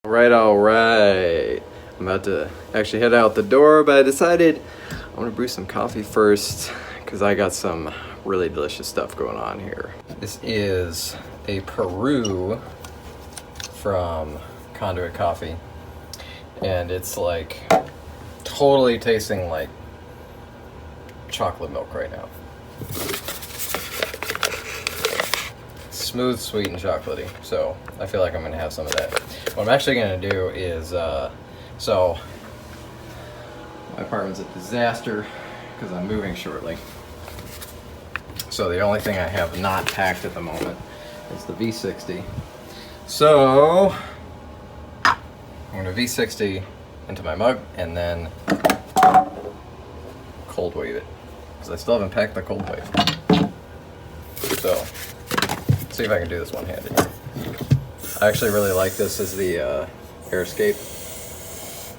All right. I'm about to actually head out the door, but I decided I'm gonna brew some coffee first because I got some really delicious stuff going on here. This is a Peru from Conduit Coffee, and it's like totally tasting like chocolate milk right now. Smooth, sweet, and chocolatey. So I feel like I'm gonna have some of that. What I'm actually gonna do is, so my apartment's a disaster because I'm moving shortly. So the only thing I have not packed at the moment is the V60. So I'm gonna V60 into my mug and then Coldwave it because I still haven't packed the Coldwave. So let's see if I can do this one-handed. I actually really like this as the air escape. So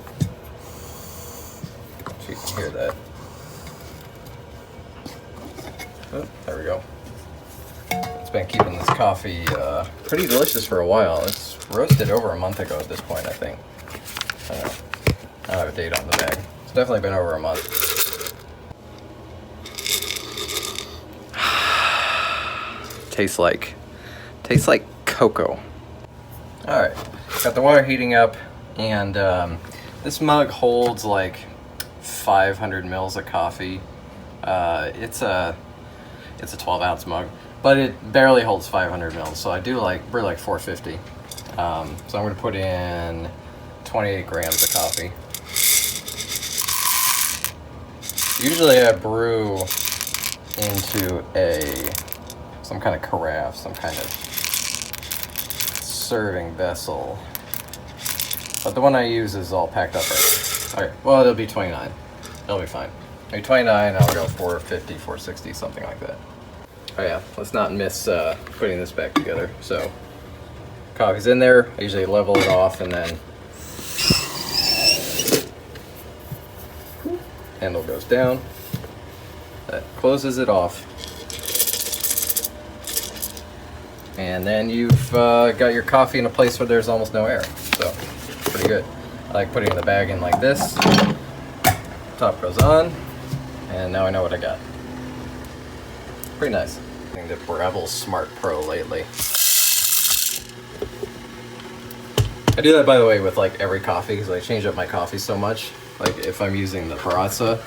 you can hear that. Oh, there we go. It's been keeping this coffee pretty delicious for a while. It's roasted over a month ago at this point, I think. I don't know. I don't have a date on the bag. It's definitely been over a month. Tastes like cocoa. All right, got the water heating up, and this mug holds like 500 mils of coffee. It's a 12-ounce mug, but it barely holds 500 mils. So I do brew like 450. So I'm going to put in 28 grams of coffee. Usually I brew into some kind of carafe, some kind of serving vessel. But the one I use is all packed up right now. Okay, well, it'll be 29. It'll be fine. Maybe 29, I'll go 450, 460, something like that. Oh yeah, let's not miss putting this back together. So, coffee's in there. I usually level it off and then handle goes down. That closes it off. And then you've got your coffee in a place where there's almost no air. So, pretty good. I like putting the bag in like this. Top goes on. And now I know what I got. Pretty nice. Using the Breville Smart Pro lately. I do that, by the way, with like every coffee because I change up my coffee so much. Like if I'm using the Baratza,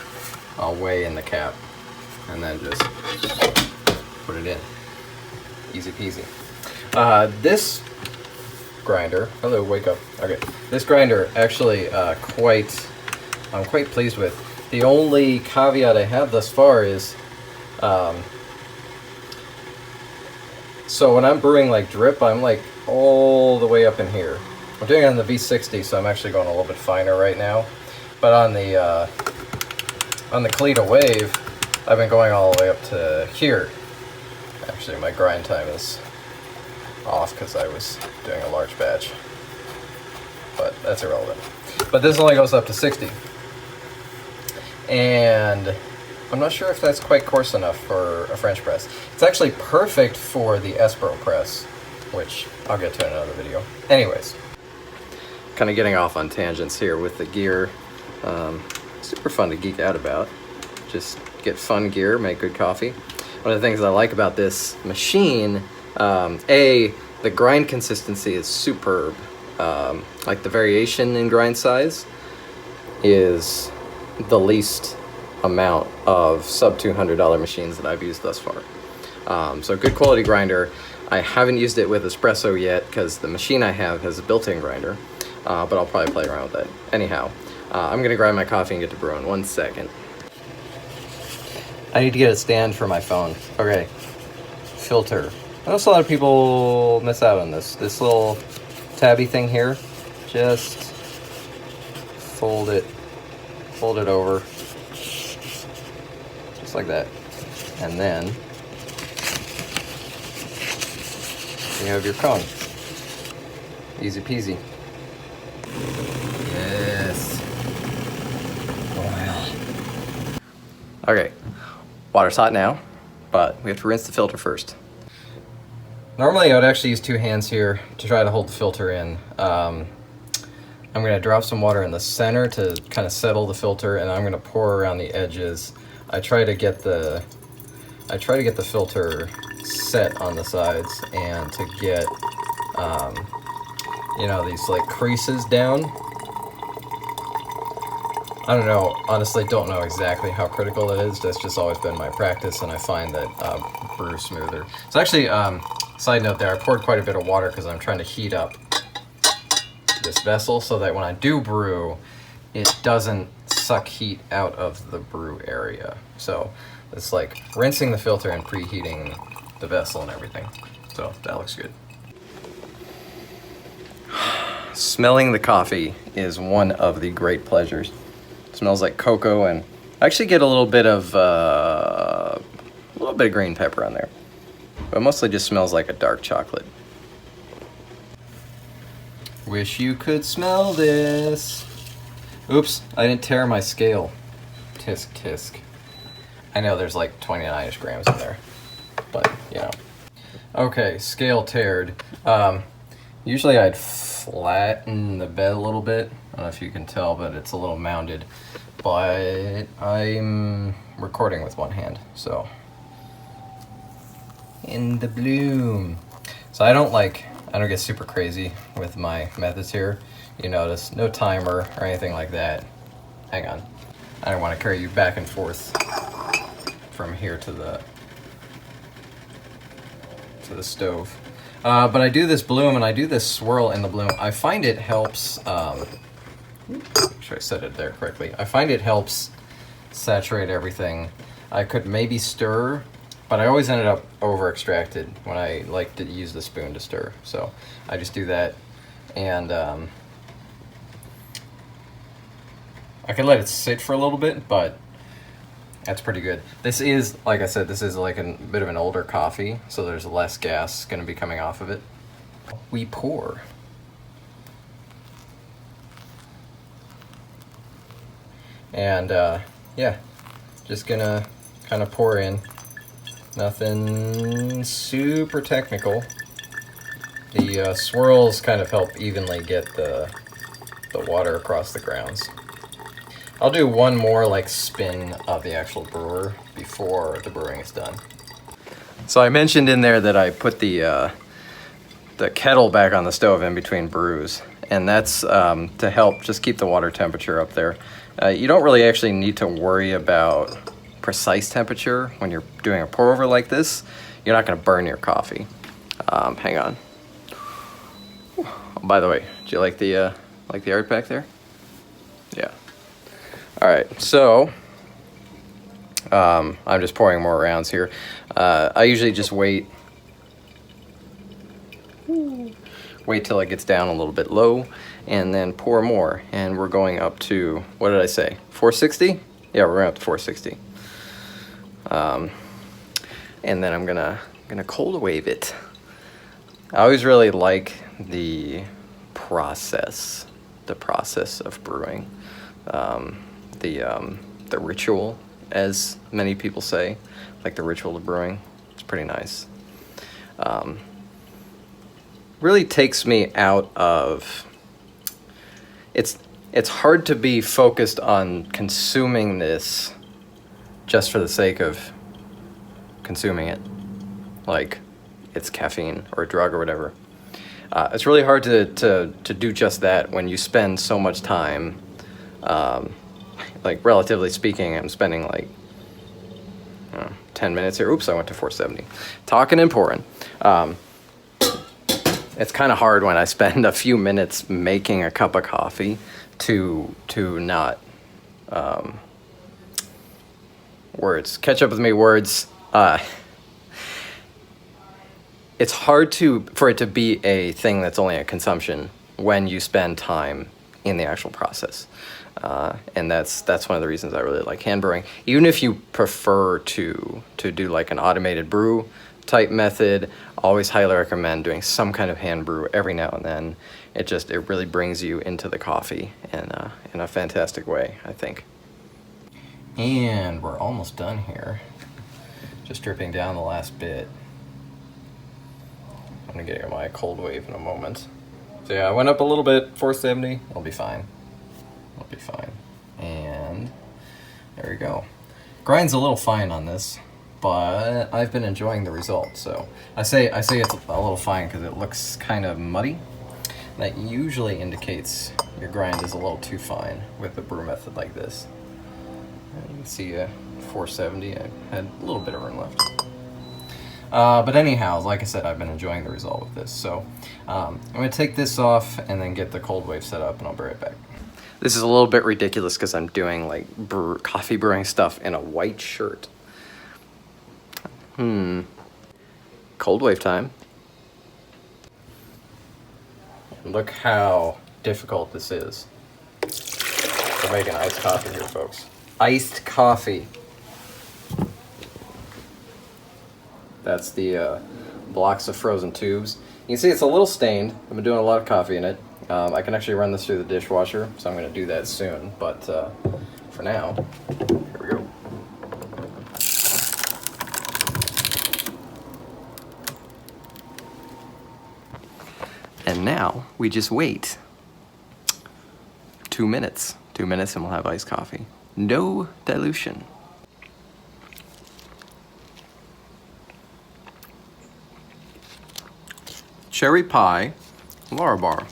I'll weigh in the cap and then just put it in. Easy peasy. This grinder, hello, wake up. Okay, this grinder actually I'm quite pleased with. The only caveat I have thus far is, so when I'm brewing like drip, I'm like all the way up in here. I'm doing it on the V60, so I'm actually going a little bit finer right now. But on the Kalita Wave, I've been going all the way up to here. Actually, my grind time is off because I was doing a large batch, but that's irrelevant. But this only goes up to 60, and I'm not sure if that's quite coarse enough for a French press. It's actually perfect for the Espro press, which I'll get to in another video. Anyways, kind of getting off on tangents here with the gear. Super fun to geek out about. Just get fun gear, make good coffee. One of the things I like about this machine, the grind consistency is superb. Like the variation in grind size is the least amount of sub $200 machines that I've used thus far. So good quality grinder. I haven't used it with espresso yet because the machine I have has a built-in grinder, but I'll probably play around with that. Anyhow, I'm gonna grind my coffee and get to brew in 1 second. I need to get a stand for my phone. Okay, filter. I know a lot of people miss out on this. This little tabby thing here, just fold it over, just like that. And then you have your cone. Easy peasy. Yes. Wow. Okay. Water's hot now, but we have to rinse the filter first. Normally I would actually use 2 hands here to try to hold the filter in. I'm going to drop some water in the center to kind of settle the filter, and I'm going to pour around the edges. I try to get the filter set on the sides and to get you know, these like creases down. I don't know, honestly don't know exactly how critical it is. That's just always been my practice, and I find that brew smoother. So actually, side note there, I poured quite a bit of water because I'm trying to heat up this vessel so that when I do brew, it doesn't suck heat out of the brew area. So it's like rinsing the filter and preheating the vessel and everything. So that looks good. Smelling the coffee is one of the great pleasures. It smells like cocoa, and I actually get a little bit of green pepper on there, but mostly just smells like a dark chocolate. Wish you could smell this. Oops, I didn't tear my scale. Tisk tisk. I know there's like 29-ish grams in there, but you know. Okay, scale teared. Usually I'd flatten the bed a little bit. I don't know if you can tell, but it's a little mounded. But I'm recording with one hand, so. In the bloom. So I don't get super crazy with my methods here. You notice, no timer or anything like that. Hang on. I don't want to carry you back and forth from here to the stove. But I do this bloom and I do this swirl in the bloom. I find it helps, make sure I said it there correctly. I find it helps saturate everything. I could maybe stir, but I always ended up over extracted when I like to use the spoon to stir. So I just do that, and I can let it sit for a little bit, but that's pretty good. This is, like I said, this is like a bit of an older coffee, so there's less gas going to be coming off of it. We pour. And yeah, just gonna kind of pour in. Nothing super technical. The swirls kind of help evenly get the water across the grounds. I'll do one more like spin of the actual brewer before the brewing is done. So I mentioned in there that I put the kettle back on the stove in between brews, and that's to help just keep the water temperature up there. You don't really actually need to worry about precise temperature when you're doing a pour over like this. You're not going to burn your coffee. Hang on. Oh, by the way, do you like the art back there? Yeah. All right, so I'm just pouring more rounds here. I usually just wait till it gets down a little bit low, and then pour more. And we're going up to, what did I say, 460? Yeah, we're going up to 460. And then I'm gonna Coldwave it. I always really like the process of brewing. The ritual, as many people say, like the ritual of brewing. It's pretty nice. Really takes me out of, it's hard to be focused on consuming this just for the sake of consuming it, like it's caffeine or a drug or whatever. It's really hard to do just that when you spend so much time. Like relatively speaking, I'm spending like 10 minutes here. Oops, I went to 470. Talking and pouring. It's kind of hard when I spend a few minutes making a cup of coffee to not words. Catch up with me, words. It's hard for it to be a thing that's only a consumption when you spend time in the actual process. And that's one of the reasons I really like hand brewing. Even if you prefer to do like an automated brew type method, always highly recommend doing some kind of hand brew every now and then. It really brings you into the coffee in a fantastic way, I think. And we're almost done here. Just dripping down the last bit. I'm gonna get my Coldwave in a moment. So yeah, I went up a little bit, 470. I'll be fine. I'll be fine. And there we go. Grind's a little fine on this, but I've been enjoying the result. So I say it's a little fine because it looks kind of muddy. That usually indicates your grind is a little too fine with a brew method like this. And you can see 470. I had a little bit of room left. But anyhow, like I said, I've been enjoying the result with this. So I'm going to take this off and then get the Coldwave set up, and I'll be right back. This is a little bit ridiculous because I'm doing like coffee brewing stuff in a white shirt. Coldwave time. Look how difficult this is. We're making iced coffee here, folks. Iced coffee. That's the blocks of frozen tubes. You can see it's a little stained. I've been doing a lot of coffee in it. I can actually run this through the dishwasher, so I'm going to do that soon. But for now, here we go. And now we just wait 2 minutes. 2 minutes and we'll have iced coffee. No dilution. Cherry pie, Larabar.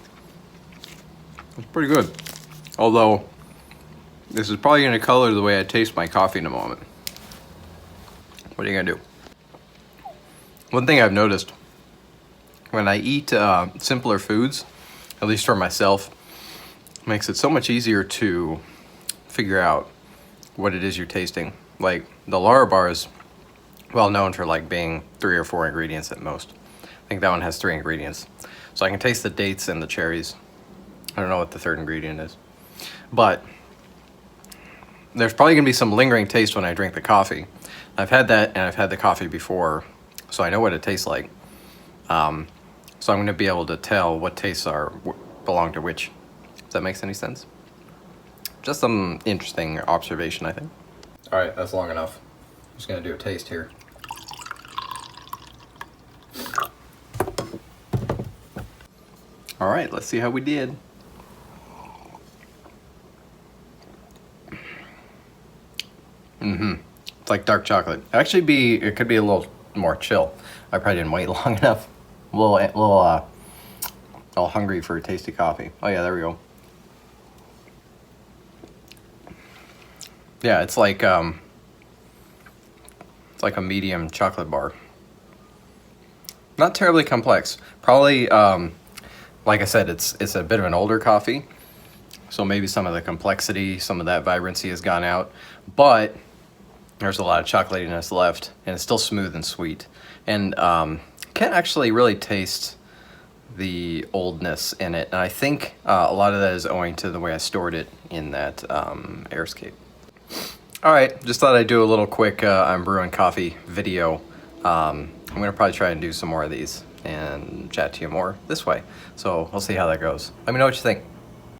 It's pretty good. Although, this is probably going to color the way I taste my coffee in a moment. What are you going to do? One thing I've noticed, when I eat simpler foods, at least for myself, makes it so much easier to figure out what it is you're tasting. Like, the Larabar is well known for like being 3 or 4 ingredients at most. I think that one has 3 ingredients. So I can taste the dates and the cherries. I don't know what the 3rd ingredient is. But there's probably gonna be some lingering taste when I drink the coffee. I've had that, and I've had the coffee before, so I know what it tastes like. So I'm gonna be able to tell what tastes belong to which. Does that make any sense? Just some interesting observation, I think. All right, that's long enough. I'm just gonna do a taste here. All right, let's see how we did. It's like dark chocolate. Actually, it could be a little more chill. I probably didn't wait long enough. A little hungry for a tasty coffee. Oh yeah, there we go. Yeah, it's like a medium chocolate bar. Not terribly complex. Probably, like I said, it's a bit of an older coffee, so maybe some of the complexity, some of that vibrancy has gone out, but there's a lot of chocolatiness left, and it's still smooth and sweet. And can't actually really taste the oldness in it, and I think a lot of that is owing to the way I stored it in that airscape. All right, just thought I'd do a little quick I'm brewing coffee video. I'm gonna probably try and do some more of these and chat to you more this way. So we'll see how that goes. Let me know what you think.